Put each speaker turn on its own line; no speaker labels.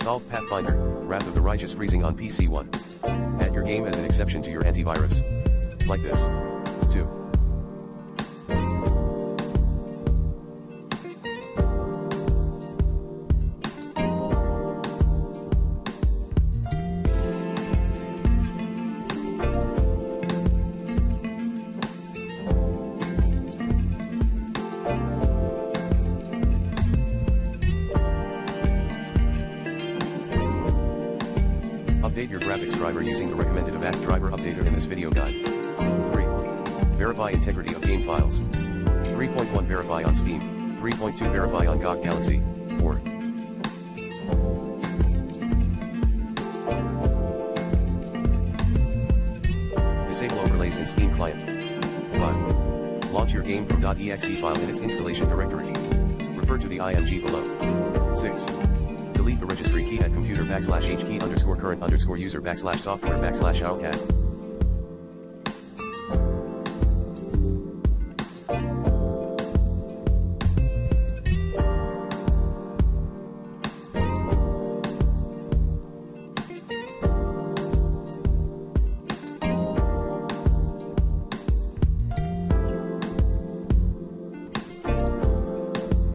Solve Pathfinder, Wrath of the Righteous freezing on PC 1. Add your game as an exception to your antivirus. Like this. 2. Update your graphics driver using the recommended Avast driver updater in this video guide. 3. Verify integrity of game files. 3.1 Verify on Steam. 3.2 Verify on GOG Galaxy. 4. Disable overlays in Steam client. 5. Launch your game from .exe file in its installation directory. Refer to the IMG below. 6. Delete the registry key at computer /h key _current _user /software /owcat.